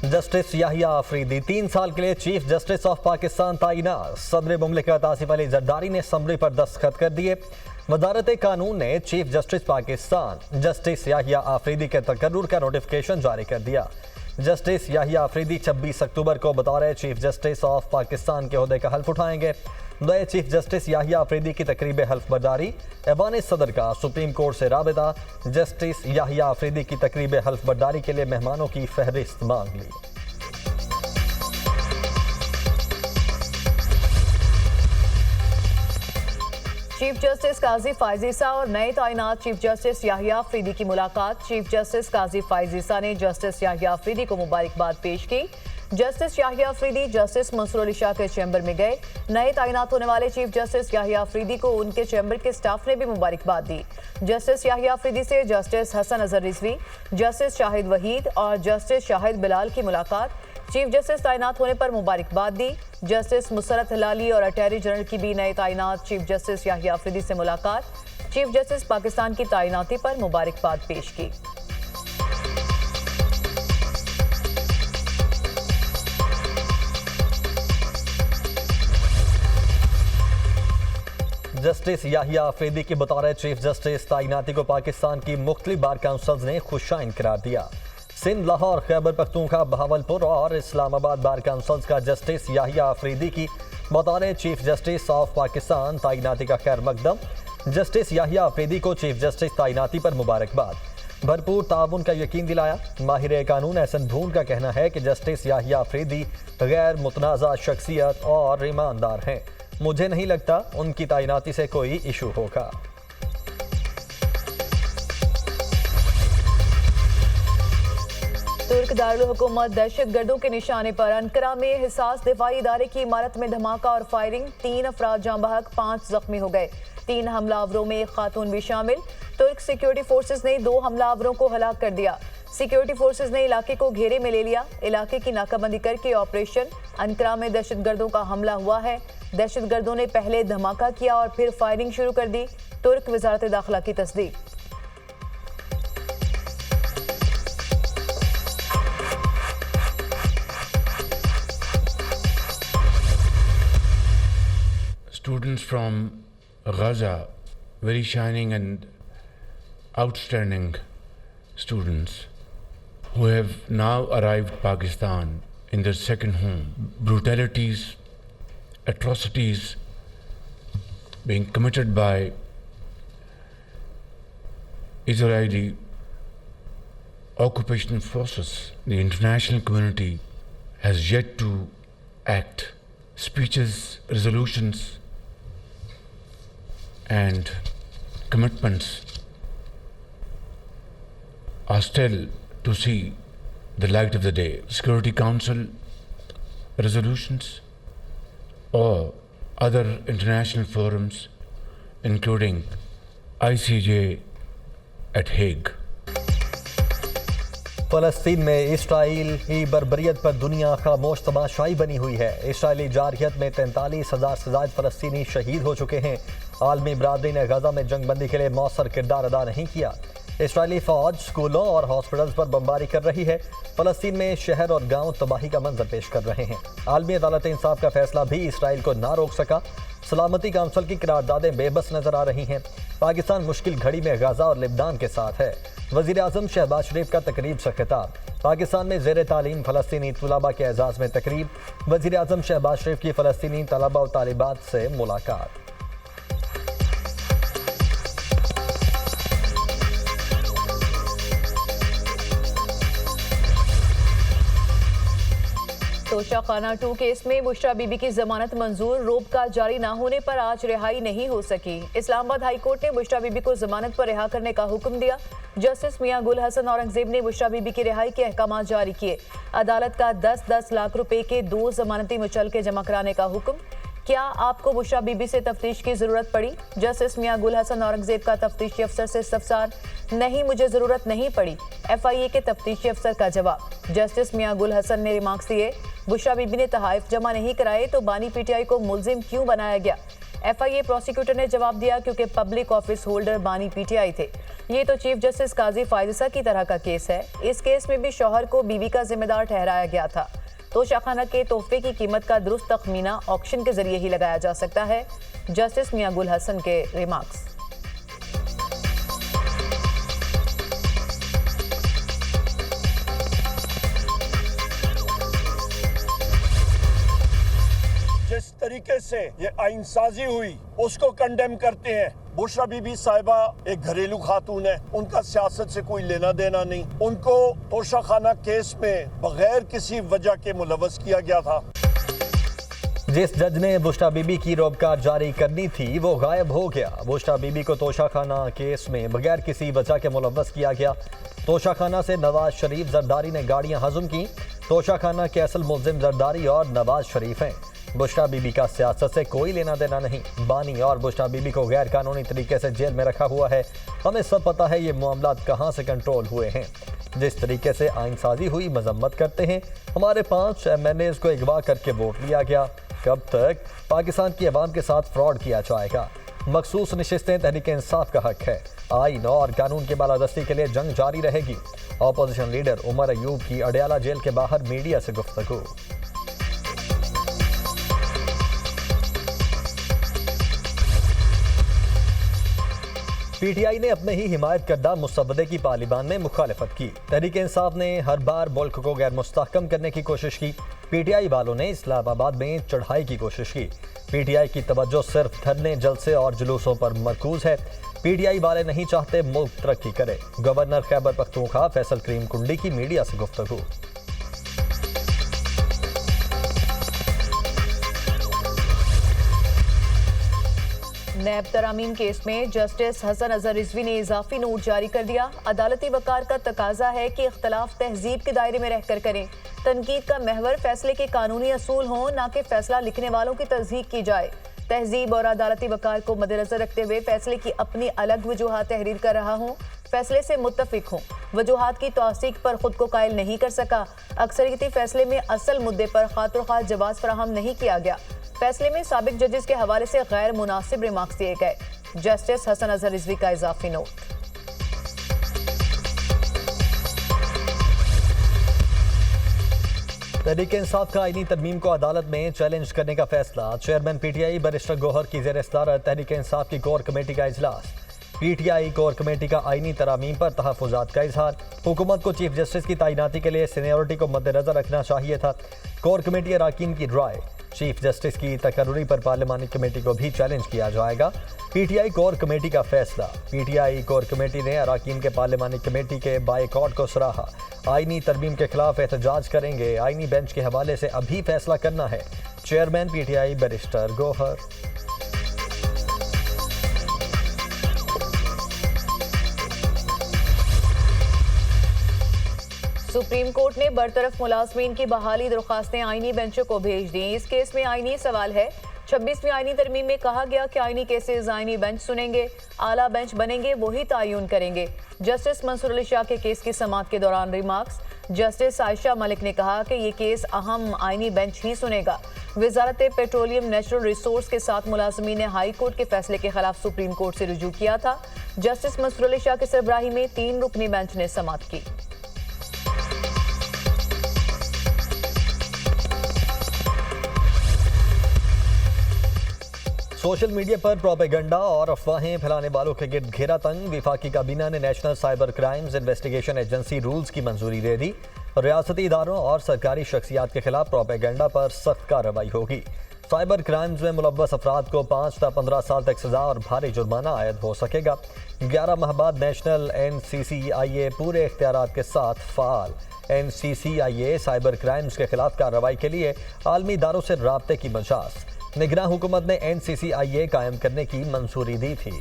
Justice Yahya Afridi 3 साल के लिए चीफ जस्टिस ऑफ पाकिस्तान तैनात। सदर मुमलिकत आसिफ अली जरदारी ने समरी पर दस्तखत कर दिए। वजारत कानून ने chief justice Pakistan justice Yahya Afridi के तकर्रुर का नोटिफिकेशन जारी कर दिया। जस्टिस याहिया अफरीदी 26 अक्टूबर को बतौर चीफ जस्टिस ऑफ पाकिस्तान के ओहदे का हल्फ उठाएंगे। नए चीफ जस्टिस याहिया अफरीदी की तकरीब हल्फ बर्दारी। ऐवान सदर का सुप्रीम कोर्ट से राबिता। जस्टिस याहिया अफरीदी की तकरीब हल्फ बर्दारी के लिए मेहमानों की फहरिस्त मांग ली। चीफ जस्टिस काजी फाइज ईसा और नए तैनात चीफ जस्टिस याहिया अफरीदी की मुलाकात। चीफ जस्टिस काजी फाइज ईसा ने जस्टिस याहिया अफरीदी को मुबारकबाद पेश की। जस्टिस याहिया अफरीदी जस्टिस मंसूर अली शाह के चैम्बर में गए। नए तैनात होने वाले चीफ जस्टिस याहिया अफरीदी को उनके चैम्बर के स्टाफ ने भी मुबारकबाद दी। जस्टिस याहिया अफरीदी से जस्टिस हसन अजहर रिजवी, जस्टिस शाहिद वहीद और जस्टिस शाहिद बिलाल की मुलाकात। चीफ जस्टिस तैनात होने पर मुबारकबाद दी। जस्टिस मुसरत हिलाली और अटॉर्नी जनरल की भी नए तैनात चीफ जस्टिस याहिया अफरीदी से मुलाकात। चीफ जस्टिस पाकिस्तान की तैनाती पर मुबारकबाद पेश की। जस्टिस याहिया अफरीदी की बतौर चीफ जस्टिस तैनाती को पाकिस्तान की मुख्तलिफ बार काउंसिल्स ने खुशाइन करार दिया। सिंध, लाहौर, खैबर पख्तूनख्वा, बहावलपुर और इस्लामाबाद बार काउंसिल्स का जस्टिस याहिया अफरीदी की बतौर चीफ जस्टिस ऑफ पाकिस्तान तैनाती का खैर मकदम। जस्टिस याहिया अफरीदी को चीफ जस्टिस तैनाती पर मुबारकबाद। भरपूर ताउन का यकीन दिलाया। माहिर कानून एहसन धून का कहना है कि जस्टिस याहिया अफरीदी गैर मुतनाज़ा शख्सियत और ईमानदार हैं। मुझे नहीं लगता उनकी तैनाती से कोई इशू होगा। तुर्क दारुल हुकूमत दहशतगर्दों के निशाने पर। अंकारा में हिसास दिफाई इदारे की इमारत में धमाका और फायरिंग। 3 अफराद जाँ बहक, 5 जख्मी हो गए। 3 हमलावरों में एक खातून भी शामिल। तुर्क सिक्योरिटी फोर्सेज ने 2 हमलावरों को हलाक कर दिया। सिक्योरिटी फोर्सेज ने इलाके को घेरे में ले लिया। इलाके की नाकाबंदी करके ऑपरेशन। अंकारा में दहशतगर्दों का हमला हुआ है। दहशतगर्दों ने पहले धमाका किया और फिर फायरिंग शुरू कर दी। तुर्क वजारत दाखिला की तस्दीक। Students from Gaza, very shining and outstanding students who have now arrived Pakistan in their second home. Brutalities, atrocities being committed by Israeli occupation forces. The international community has yet to act. Speeches, resolutions, and commitments are still to see the light of the day. Security Council resolutions or other international forums, including ICJ at Hague. फ़लस्तीन में Israel की बर्बरियत पर दुनिया खामोश तमाशाई बनी हुई है। Israeli जारहियत में 43,000 से ज़ायद फ़लस्तीनी शहीद हो चुके हैं। आलमी बरादरी ने गजा में जंगबंदी के लिए मौसर किरदार अदा नहीं किया। इसराइली फ़ौज स्कूलों और हॉस्पिटल्स पर बमबारी कर रही है। फ़लस्तीन में शहर और गांव तबाही का मंजर पेश कर रहे हैं। आलमी अदालत इंसाफ का फैसला भी इसराइल को ना रोक सका। सलामती काउंसिल की करारदादें बेबस नजर आ रही हैं। पाकिस्तान मुश्किल घड़ी में गाजा और लिबनान के साथ है। वज़ीर आज़म शहबाज शरीफ का तकरीब से खिताब। पाकिस्तान में ज़ेर तालीम फ़लस्तीनी तलबा के एजाज़ में तकरीब। वज़ीर आज़म शहबाज शरीफ की फ़लस्तीनी तलबा और तालिबात से मुलाकात। तोशा खाना 2 केस में बुशरा बीबी की जमानत मंजूर। रोब का जारी ना होने पर आज रिहाई नहीं हो सकी। इस्लामाबाद हाई कोर्ट ने बुशरा बीबी को जमानत पर रिहा करने का हुक्म दिया। जस्टिस मियां गुल हसन औरंगजेब ने बुशरा बीबी की रिहाई के अहकाम जारी किए। अदालत का 10-10 लाख रुपए के 2 जमानती मुचलके जमा कराने का हुक्म। क्या आपको बुशरा बीबी से तफ्तीश की जरूरत पड़ी? जस्टिस मियां गुल हसन औरंगजेब का तफ्तीशी अफसर से इस्तफसार। नहीं, मुझे जरूरत नहीं पड़ी। FIA के तफ्तीशी अफसर का जवाब। जस्टिस मियां गुल हसन ने रिमार्क्स दिए, बुशरा बीबी ने तहाइफ जमा नहीं कराए तो बानी PTI को मुलजिम क्यों बनाया गया? FIA प्रोसिक्यूटर ने जवाब दिया क्योंकि पब्लिक ऑफिस होल्डर बानी PTI थे। ये तो चीफ जस्टिस काजी फायजीसा की तरह का केस है। इस केस में भी शौहर को बीवी का जिम्मेदार ठहराया गया था। तोशाखाना के तोहफे की कीमत का दुरुस्त तखमीना ऑक्शन के जरिए ही लगाया जा सकता है। जस्टिस मियां गुल हसन के रिमार्क्स। जिस तरीके से ये आइन साजी हुई उसको कंडेम करते हैं। बुशरा बीबी साहिबा एक घरेलू खातून है, उनका सियासत से कोई लेना देना नहीं। उनको तोशाखाना केस में बगैर किसी वजह के मुलव्वस किया गया था। जिस जज ने बुशरा बीबी की रोबकार जारी करनी थी वो गायब हो गया। बुशरा बीबी को तोशाखाना केस में बगैर किसी वजह के मुलव्वस किया गया। तोशाखाना से नवाज शरीफ जरदारी ने गाड़ियां हजम की। तोशाखाना के असल मुल्जिम जरदारी और नवाज शरीफ हैं। बुशरा बीबी का सियासत से कोई लेना देना नहीं। बानी और बुशरा बीबी को गैर कानूनी तरीके से जेल में रखा हुआ है। हमें सब पता है ये मामला कहां से कंट्रोल हुए हैं। जिस तरीके से आइन साजी हुई मजम्मत करते हैं। हमारे 5 MNAs को अगवा करके वोट लिया गया। कब तक पाकिस्तान की आवाम के साथ फ्रॉड किया जाएगा। मखसूस नशिस्तें तहरीक इंसाफ का हक है। आइन और कानून की बालादस्ती के लिए जंग जारी रहेगी। ऑपोजिशन लीडर उमर अयूब की अडयाला जेल के बाहर मीडिया से गुफ्तगू। PTI ने अपने ही हिमायत करदा मुसव्वदे की पार्लियामान में मुखालिफत की। तहरीक इंसाफ ने हर बार मुल्क को गैर मुस्तहकम करने की कोशिश की। PTI वालों ने इस्लामाबाद में चढ़ाई की कोशिश की। PTI की तवज्जो सिर्फ धरने, जलसे और जुलूसों पर मरकूज है। PTI वाले नहीं चाहते मुल्क तरक्की करे। गवर्नर खैबर पख्तूनख्वा फैसल करीम कुंडी की मीडिया से गुफ्तगू। नैब तरामीम केस में जस्टिस हसन अजहर रिजवी ने इजाफी नोट जारी कर दिया। अदालती वकार का तकाजा है कि इख्तलाफ तहजीब के दायरे में रहकर करें। तनकीद का महवर फैसले के कानूनी असूल हों, ना कि फैसला लिखने वालों की तस्दीक की जाए। तहजीब और अदालती वकार को मद्देनजर रखते हुए फैसले की अपनी अलग वजूहात तहरीर कर रहा हूँ। फैसले से मुत्तफिक हूँ। वजूहात की तौसीक पर खुद को कायल नहीं कर सका। अक्सरियती फैसले में असल मुद्दे पर खातिर ख्वाह जवाब फराहम नहीं किया गया। फैसले में साबिक जजेस के हवाले से गैर मुनासिब रिमार्क्स दिए गए। जस्टिस हसन अजहर रिजवी का इजाफी नोट। तहरीक इंसाफ का आईनी तरमीम को अदालत में चैलेंज करने का फैसला। चेयरमैन PTI बैरिस्टर गौहर की ज़ेर सदारत तहरीक इंसाफ की कोर कमेटी का इजलास। PTI कोर कमेटी का आईनी तरामीम पर तहफ़्फ़ुज़ात का इजहार। हुकूमत को चीफ जस्टिस की तैनाती के लिए सीनियरिटी को मद्देनजर रखना चाहिए था। कोर कमेटी अरकान की राय। चीफ जस्टिस की तकर्रुरी पर पार्लिमानी कमेटी को भी चैलेंज किया जाएगा। PTI कोर कमेटी का फैसला। PTI कोर कमेटी ने अरकान के पार्लिमानी कमेटी के बायकॉट को सराहा। आईनी तरमीम के खिलाफ एहतजाज करेंगे। आईनी बेंच के हवाले से अभी फैसला करना है। Chairman PTI barrister Gohar. Supreme court ने बरतरफ मुलाजमीन की बहाली दरख्वास्तें आईनी बेंचों को भेज दी। इस केस में आईनी सवाल है। 26वीं आईनी तरमीम में कहा गया कि आईनी केसेस आईनी बेंच सुनेंगे। आला बेंच बनेंगे, वही तायुन करेंगे। जस्टिस मंसूर अली शाह के केस की समाअत के दौरान रिमार्क्स। जस्टिस आयशा मलिक ने कहा कि ये केस अहम आईनी बेंच ही सुनेगा। वजारत पेट्रोलियम नेचुरल रिसोर्स के साथ मुलाजमीन ने हाई कोर्ट के फैसले के खिलाफ सुप्रीम कोर्ट से रुजू किया था। जस्टिस मंसूर अली शाह की सरबराही में 3 रुकनी बेंच ने समाअत की। सोशल मीडिया पर प्रोपेगेंडा और अफवाहें फैलाने वालों के गिर्द घेरा तंग। विफाकी काबीना ने national cyber crimes investigation agency rules की मंजूरी दे दी। रियासती इदारों और सरकारी शख्सियात के खिलाफ प्रोपेगेंडा पर सख्त कार्रवाई होगी। साइबर क्राइम्स में मुलव्वस अफराद को 5 से 15 साल तक सजा और भारी जुर्माना आयद हो सकेगा। 11 माह बाद नेशनल NCCIA पूरे इख्तियारात के साथ फ़ाल। NCCIA साइबर क्राइम्स के खिलाफ कार्रवाई के लिए आलमी इदारों से राब्ते की मजाज। निगरान हुकूमत ने NCCIA कायम करने की मंजूरी दी थी।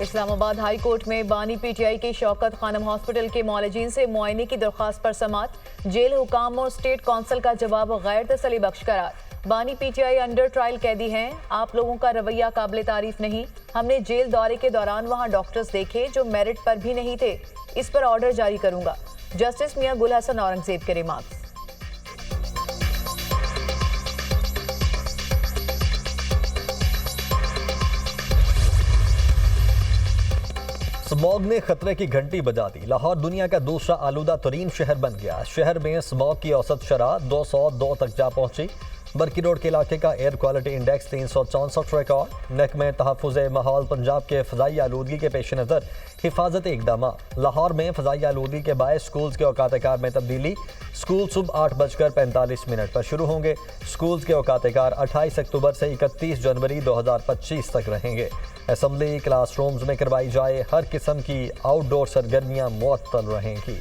इस्लामाबाद हाई कोर्ट में बानी PTI के शौकत खानम हॉस्पिटल के मौलजीन से मुआयने की दरख्वास्त पर समाअत। जेल हुकाम और स्टेट काउंसिल का जवाब गैर तसली बख्श करार। बानी PTI अंडर ट्रायल कैदी हैं। आप लोगों का रवैया काबिल तारीफ नहीं। हमने जेल दौरे के दौरान वहां डॉक्टर्स देखे जो मेरिट पर भी नहीं थे। इस पर ऑर्डर जारी करूंगा। जस्टिस मियां गुल हसन औरंगजेब के रिमार्क्स। स्मॉग ने खतरे की घंटी बजा दी। लाहौर दुनिया का दूसरा आलूदा तरीन शहर बन गया। शहर में स्मॉग की औसत शरह 202 तक जा पहुंची। बरकी रोड के इलाके का एयर क्वालिटी इंडेक्स 364 रिकॉर्ड। महकमे तहफ़्फ़ुज़ माहौल पंजाब के फ़ज़ाई आलूदगी के पेश नज़र हिफाजती इक़दाम। लाहौर में फ़ज़ाई आलूदगी के बायस स्कूल्स के औकात-ए-कार में तब्दीली। स्कूल सुबह 8:45 पर शुरू होंगे। स्कूल्स के औकात-ए-कार 28 अक्टूबर से 31 जनवरी 2025 तक रहेंगे। असम्बली क्लासरूम्स में करवाई जाए हर किस्म की आउटडोर सरगर्मियाँ मुअत्तल रहेंगी।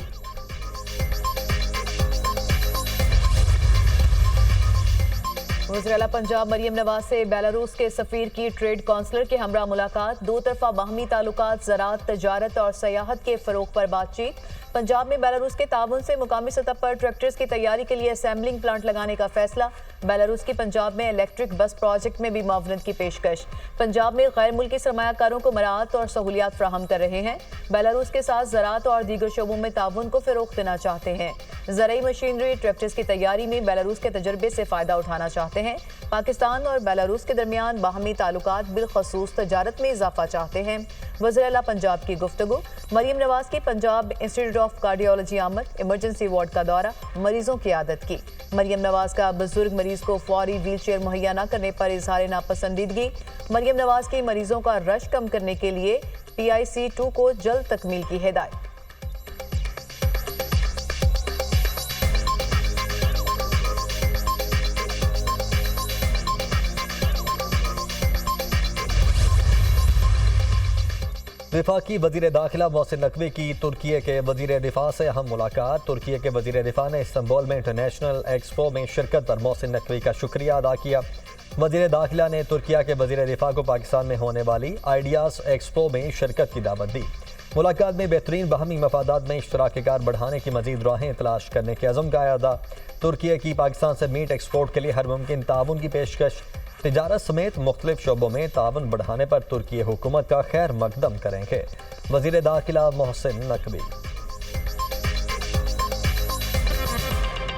वज़ीर-ए-आला पंजाब मरियम नवाज से बेलारूस के सफ़ीर की ट्रेड काउंसलर के हमरा मुलाकात। दो तरफा बाहमी ताल्लुकात, ज़राअत, तजारत और सयाहत के फ़रोग़ पर बातचीत। पंजाब में बेलारूस के ताउन से मुकामी सतह पर ट्रैक्टर्स की तैयारी के लिए असेंबलिंग प्लांट लगाने का फैसला। बेलारूस की पंजाब में इलेक्ट्रिक बस प्रोजेक्ट में भी मुआवनत की पेशकश। पंजाब में गैर मुल्की सरमायाकारों को मराहत और सहूलियात फ्राहम कर रहे हैं। बेलारूस के साथ ज़राअत और दीगर शोबों में ताउन को फ़रोग़ देना चाहते हैं। ज़रई मशीनरी ट्रैक्टर्स की तैयारी में बेलारूस के तजर्बे से फ़ायदा उठाना चाहते हैं। पाकिस्तान और बेलारूस के दरमियान बाहमी ताल्लुकात बिलखसूस तजारत में इजाफा चाहते हैं। वज़ीर-ए-आला पंजाब की गुफ्तगू। मरियम नवाज की पंजाब इंस्टीट्यूट ऑफ कार्डियोलॉजी आमद। इमरजेंसी वार्ड का दौरा, मरीजों की आदत की। मरियम नवाज का बुजुर्ग मरीज को फौरी व्हील चेयर मुहैया न करने पर इजहार नापसंदीदगी। मरियम नवाज की मरीजों का रश कम करने के लिए PIC 2 को जल्द तकमील की हिदायत। वफाकी वज़ीर दाखिला मोहसिन नकवी की तुर्की के वज़ीर दिफा से अहम मुलाकात। तुर्की के वज़ीर दिफा ने इस्तांबुल में इंटरनेशनल एक्सपो में शिरकत पर मोहसिन नकवी का शुक्रिया अदा किया। वज़ीर दाखिला ने तुर्की के वज़ीर दिफा को पाकिस्तान में होने वाली आइडियाज़ एक्सपो में शिरकत की दावत दी। मुलाकात में बेहतरीन बाहमी मफादात में इश्तराक कार बढ़ाने की मज़ीद राहें तलाश करने के अज़म का अदा। तुर्की की पाकिस्तान से मीट एक्सपोर्ट के लिए हर मुमकिन ताउन की पेशकश। तिजारत समेत मुख्तलिफ शोबों में ताउन बढ़ाने पर तुर्की हुकूमत का खैर मकदम करेंगे। वज़ीर दाखिला मोहसिन नकवी।